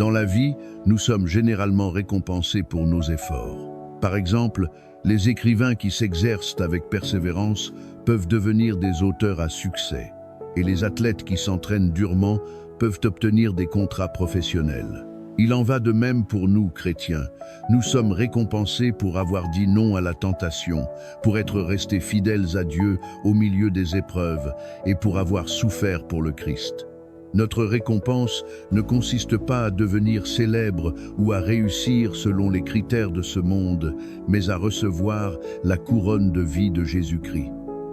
Dans la vie, nous sommes généralement récompensés pour nos efforts. Par exemple, les écrivains qui s'exercent avec persévérance peuvent devenir des auteurs à succès, et les athlètes qui s'entraînent durement peuvent obtenir des contrats professionnels. Il en va de même pour nous, chrétiens. Nous sommes récompensés pour avoir dit non à la tentation, pour être restés fidèles à Dieu au milieu des épreuves et pour avoir souffert pour le Christ. Notre récompense ne consiste pas à devenir célèbre ou à réussir selon les critères de ce monde, mais à recevoir la couronne de vie de Jésus-Christ.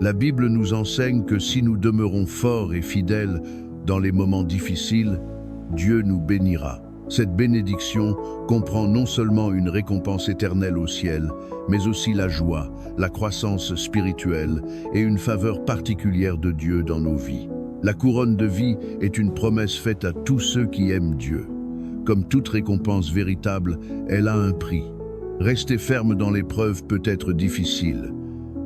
La Bible nous enseigne que si nous demeurons forts et fidèles dans les moments difficiles, Dieu nous bénira. Cette bénédiction comprend non seulement une récompense éternelle au ciel, mais aussi la joie, la croissance spirituelle et une faveur particulière de Dieu dans nos vies. La couronne de vie est une promesse faite à tous ceux qui aiment Dieu. Comme toute récompense véritable, elle a un prix. Rester ferme dans l'épreuve peut être difficile,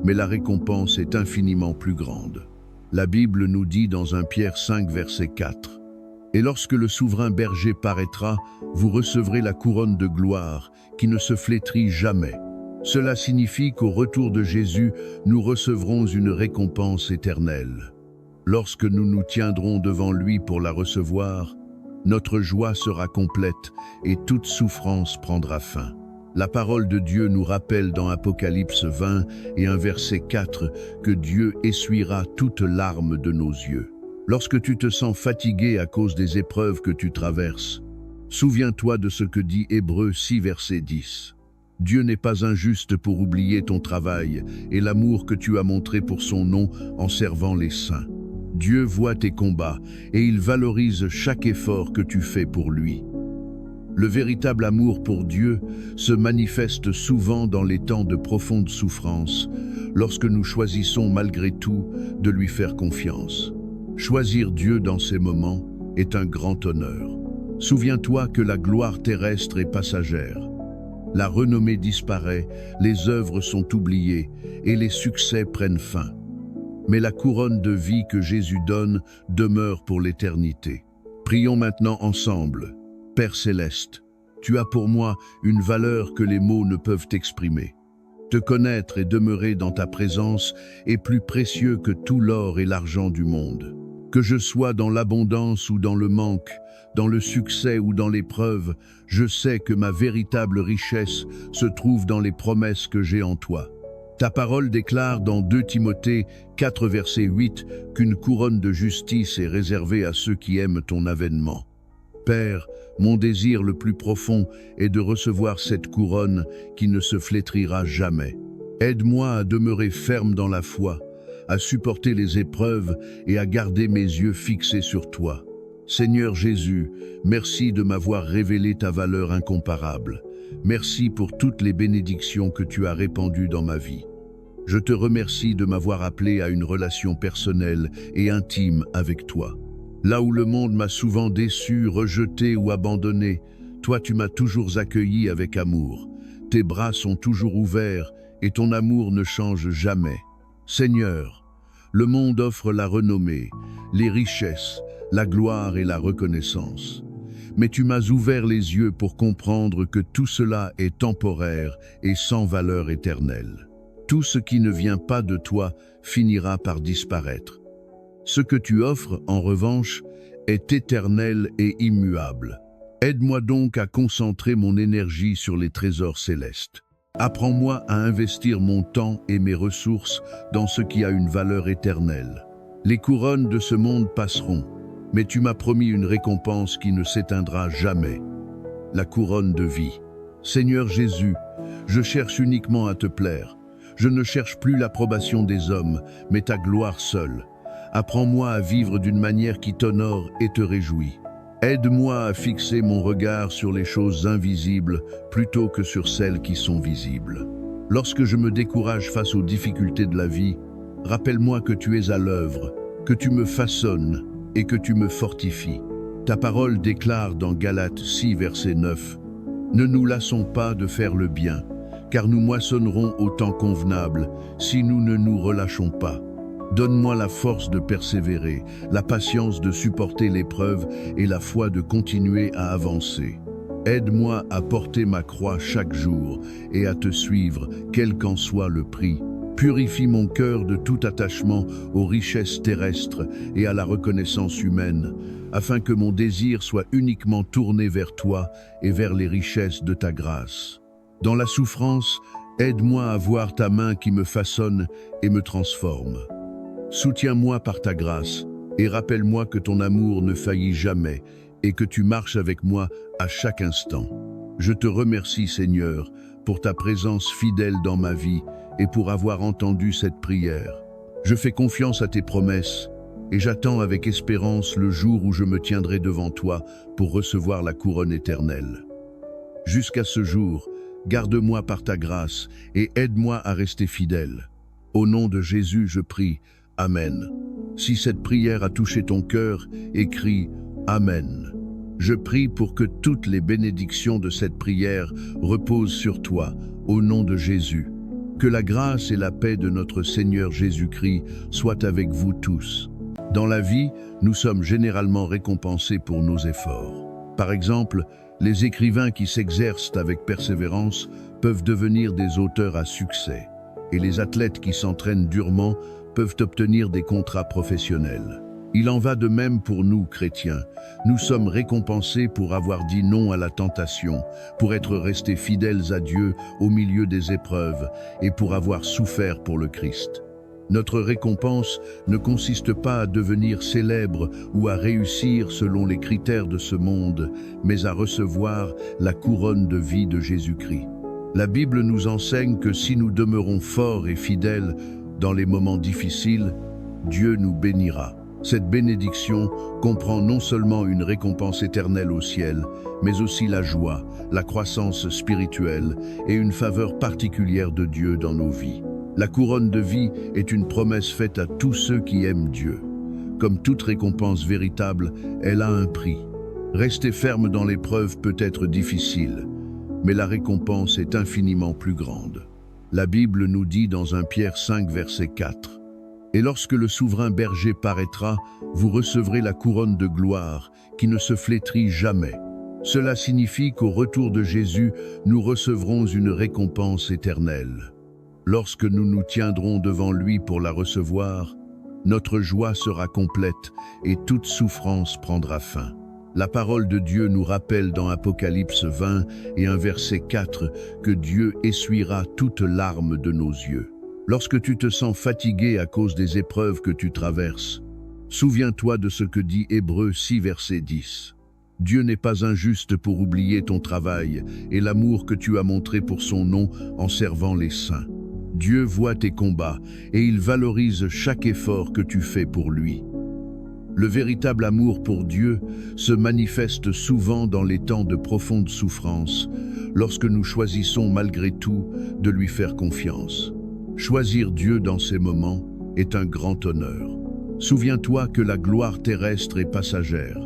mais la récompense est infiniment plus grande. La Bible nous dit dans 1 Pierre 5, verset 4, « Et lorsque le souverain berger paraîtra, vous recevrez la couronne de gloire qui ne se flétrit jamais. » Cela signifie qu'au retour de Jésus, nous recevrons une récompense éternelle. Lorsque nous nous tiendrons devant lui pour la recevoir, notre joie sera complète et toute souffrance prendra fin. La parole de Dieu nous rappelle dans Apocalypse 20 et un verset 4 que Dieu essuiera toute larme de nos yeux. Lorsque tu te sens fatigué à cause des épreuves que tu traverses, souviens-toi de ce que dit Hébreux 6 verset 10. Dieu n'est pas injuste pour oublier ton travail et l'amour que tu as montré pour son nom en servant les saints. Dieu voit tes combats et il valorise chaque effort que tu fais pour lui. Le véritable amour pour Dieu se manifeste souvent dans les temps de profonde souffrance, lorsque nous choisissons malgré tout de lui faire confiance. Choisir Dieu dans ces moments est un grand honneur. Souviens-toi que la gloire terrestre est passagère. La renommée disparaît, les œuvres sont oubliées et les succès prennent fin. Mais la couronne de vie que Jésus donne demeure pour l'éternité. Prions maintenant ensemble. Père céleste, tu as pour moi une valeur que les mots ne peuvent exprimer. Te connaître et demeurer dans ta présence est plus précieux que tout l'or et l'argent du monde. Que je sois dans l'abondance ou dans le manque, dans le succès ou dans l'épreuve, je sais que ma véritable richesse se trouve dans les promesses que j'ai en toi. Ta parole déclare dans 2 Timothée 4 verset 8 qu'une couronne de justice est réservée à ceux qui aiment ton avènement. Père, mon désir le plus profond est de recevoir cette couronne qui ne se flétrira jamais. Aide-moi à demeurer ferme dans la foi, à supporter les épreuves et à garder mes yeux fixés sur toi. Seigneur Jésus, merci de m'avoir révélé ta valeur incomparable. Merci pour toutes les bénédictions que tu as répandues dans ma vie. Je te remercie de m'avoir appelé à une relation personnelle et intime avec toi. Là où le monde m'a souvent déçu, rejeté ou abandonné, toi tu m'as toujours accueilli avec amour. Tes bras sont toujours ouverts et ton amour ne change jamais. Seigneur, le monde offre la renommée, les richesses, la gloire et la reconnaissance. Mais tu m'as ouvert les yeux pour comprendre que tout cela est temporaire et sans valeur éternelle. Tout ce qui ne vient pas de toi finira par disparaître. Ce que tu offres, en revanche, est éternel et immuable. Aide-moi donc à concentrer mon énergie sur les trésors célestes. Apprends-moi à investir mon temps et mes ressources dans ce qui a une valeur éternelle. Les couronnes de ce monde passeront, mais tu m'as promis une récompense qui ne s'éteindra jamais. La couronne de vie. Seigneur Jésus, je cherche uniquement à te plaire. Je ne cherche plus l'approbation des hommes, mais ta gloire seule. Apprends-moi à vivre d'une manière qui t'honore et te réjouit. Aide-moi à fixer mon regard sur les choses invisibles plutôt que sur celles qui sont visibles. Lorsque je me décourage face aux difficultés de la vie, rappelle-moi que tu es à l'œuvre, que tu me façonnes et que tu me fortifies. Ta parole déclare dans Galates 6, verset 9, « Ne nous lassons pas de faire le bien, car nous moissonnerons au temps convenable si nous ne nous relâchons pas. » Donne-moi la force de persévérer, la patience de supporter l'épreuve et la foi de continuer à avancer. Aide-moi à porter ma croix chaque jour et à te suivre, quel qu'en soit le prix. Purifie mon cœur de tout attachement aux richesses terrestres et à la reconnaissance humaine, afin que mon désir soit uniquement tourné vers toi et vers les richesses de ta grâce. Dans la souffrance, aide-moi à voir ta main qui me façonne et me transforme. Soutiens-moi par ta grâce et rappelle-moi que ton amour ne faillit jamais et que tu marches avec moi à chaque instant. Je te remercie, Seigneur, pour ta présence fidèle dans ma vie et pour avoir entendu cette prière. Je fais confiance à tes promesses et j'attends avec espérance le jour où je me tiendrai devant toi pour recevoir la couronne éternelle. Jusqu'à ce jour, garde-moi par ta grâce et aide-moi à rester fidèle. Au nom de Jésus, je prie. Amen. Si cette prière a touché ton cœur, écris Amen. Je prie pour que toutes les bénédictions de cette prière reposent sur toi, au nom de Jésus. Que la grâce et la paix de notre Seigneur Jésus-Christ soient avec vous tous. Dans la vie, nous sommes généralement récompensés pour nos efforts. Par exemple, les écrivains qui s'exercent avec persévérance peuvent devenir des auteurs à succès, et les athlètes qui s'entraînent durement peuvent obtenir des contrats professionnels. Il en va de même pour nous, chrétiens. Nous sommes récompensés pour avoir dit non à la tentation, pour être restés fidèles à Dieu au milieu des épreuves et pour avoir souffert pour le Christ. Notre récompense ne consiste pas à devenir célèbre ou à réussir selon les critères de ce monde, mais à recevoir la couronne de vie de Jésus-Christ. La Bible nous enseigne que si nous demeurons forts et fidèles dans les moments difficiles, Dieu nous bénira. Cette bénédiction comprend non seulement une récompense éternelle au ciel, mais aussi la joie, la croissance spirituelle et une faveur particulière de Dieu dans nos vies. La couronne de vie est une promesse faite à tous ceux qui aiment Dieu. Comme toute récompense véritable, elle a un prix. Rester ferme dans l'épreuve peut être difficile, mais la récompense est infiniment plus grande. La Bible nous dit dans 1 Pierre 5, verset 4, « Et lorsque le souverain berger paraîtra, vous recevrez la couronne de gloire qui ne se flétrit jamais. » Cela signifie qu'au retour de Jésus, nous recevrons une récompense éternelle. Lorsque nous nous tiendrons devant lui pour la recevoir, notre joie sera complète et toute souffrance prendra fin. La parole de Dieu nous rappelle dans Apocalypse 20 et un verset 4 que Dieu essuiera toute larme de nos yeux. Lorsque tu te sens fatigué à cause des épreuves que tu traverses, souviens-toi de ce que dit Hébreux 6 verset 10. Dieu n'est pas injuste pour oublier ton travail et l'amour que tu as montré pour son nom en servant les saints. Dieu voit tes combats et il valorise chaque effort que tu fais pour lui. Le véritable amour pour Dieu se manifeste souvent dans les temps de profonde souffrance, lorsque nous choisissons malgré tout de lui faire confiance. Choisir Dieu dans ces moments est un grand honneur. Souviens-toi que la gloire terrestre est passagère.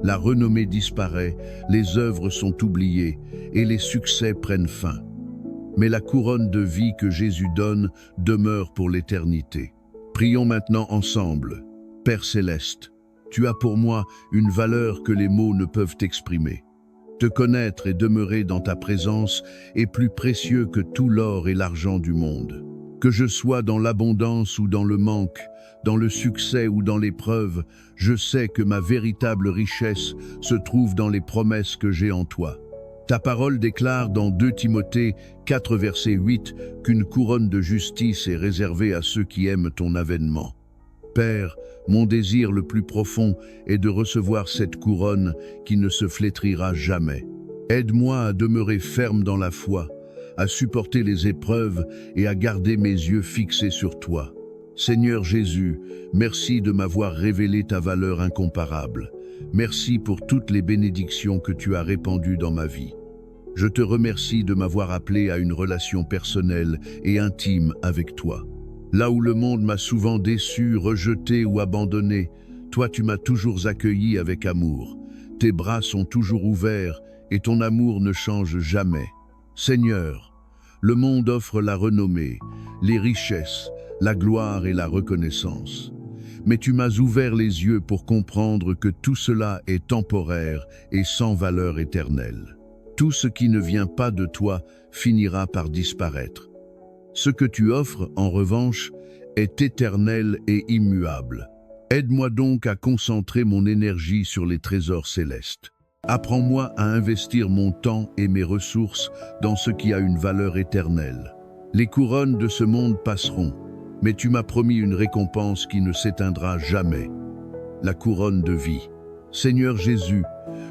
La renommée disparaît, les œuvres sont oubliées et les succès prennent fin. Mais la couronne de vie que Jésus donne demeure pour l'éternité. Prions maintenant ensemble. Père céleste, tu as pour moi une valeur que les mots ne peuvent exprimer. Te connaître et demeurer dans ta présence est plus précieux que tout l'or et l'argent du monde. Que je sois dans l'abondance ou dans le manque, dans le succès ou dans l'épreuve, je sais que ma véritable richesse se trouve dans les promesses que j'ai en toi. Ta parole déclare dans 2 Timothée 4 verset 8 qu'une couronne de justice est réservée à ceux qui aiment ton avènement. Père, mon désir le plus profond est de recevoir cette couronne qui ne se flétrira jamais. Aide-moi à demeurer ferme dans la foi, à supporter les épreuves et à garder mes yeux fixés sur toi. Seigneur Jésus, merci de m'avoir révélé ta valeur incomparable. Merci pour toutes les bénédictions que tu as répandues dans ma vie. Je te remercie de m'avoir appelé à une relation personnelle et intime avec toi. Là où le monde m'a souvent déçu, rejeté ou abandonné, toi tu m'as toujours accueilli avec amour. Tes bras sont toujours ouverts et ton amour ne change jamais. Seigneur, le monde offre la renommée, les richesses, la gloire et la reconnaissance. Mais tu m'as ouvert les yeux pour comprendre que tout cela est temporaire et sans valeur éternelle. Tout ce qui ne vient pas de toi finira par disparaître. Ce que tu offres, en revanche, est éternel et immuable. Aide-moi donc à concentrer mon énergie sur les trésors célestes. Apprends-moi à investir mon temps et mes ressources dans ce qui a une valeur éternelle. Les couronnes de ce monde passeront, mais tu m'as promis une récompense qui ne s'éteindra jamais. La couronne de vie. Seigneur Jésus,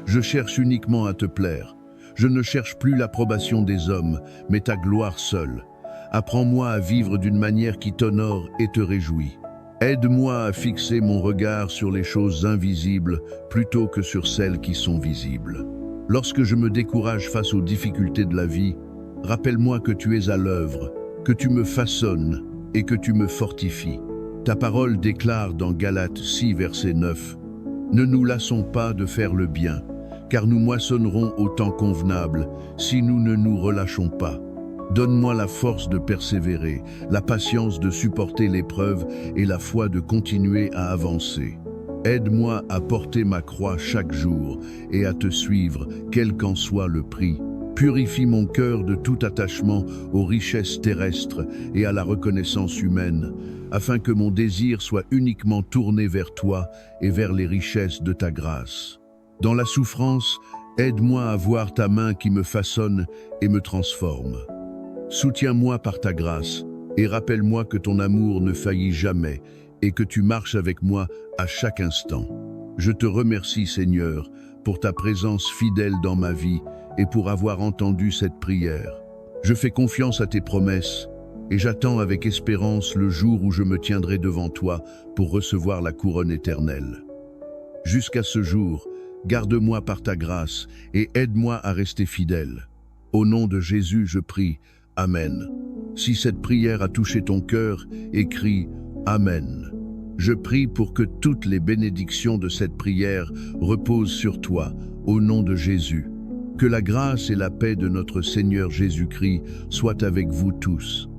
je cherche uniquement à te plaire. Je ne cherche plus l'approbation des hommes, mais ta gloire seule. Apprends-moi à vivre d'une manière qui t'honore et te réjouit. Aide-moi à fixer mon regard sur les choses invisibles plutôt que sur celles qui sont visibles. Lorsque je me décourage face aux difficultés de la vie, rappelle-moi que tu es à l'œuvre, que tu me façonnes et que tu me fortifies. Ta parole déclare dans Galates 6, verset 9, « Ne nous lassons pas de faire le bien, car nous moissonnerons au temps convenable si nous ne nous relâchons pas. Donne-moi la force de persévérer, la patience de supporter l'épreuve et la foi de continuer à avancer. Aide-moi à porter ma croix chaque jour et à te suivre, quel qu'en soit le prix. Purifie mon cœur de tout attachement aux richesses terrestres et à la reconnaissance humaine, afin que mon désir soit uniquement tourné vers toi et vers les richesses de ta grâce. Dans la souffrance, aide-moi à voir ta main qui me façonne et me transforme. Soutiens-moi par ta grâce et rappelle-moi que ton amour ne faillit jamais et que tu marches avec moi à chaque instant. Je te remercie, Seigneur, pour ta présence fidèle dans ma vie et pour avoir entendu cette prière. Je fais confiance à tes promesses et j'attends avec espérance le jour où je me tiendrai devant toi pour recevoir la couronne éternelle. Jusqu'à ce jour, garde-moi par ta grâce et aide-moi à rester fidèle. Au nom de Jésus, je prie. Amen. Si cette prière a touché ton cœur, écris Amen. Je prie pour que toutes les bénédictions de cette prière reposent sur toi, au nom de Jésus. Que la grâce et la paix de notre Seigneur Jésus-Christ soient avec vous tous.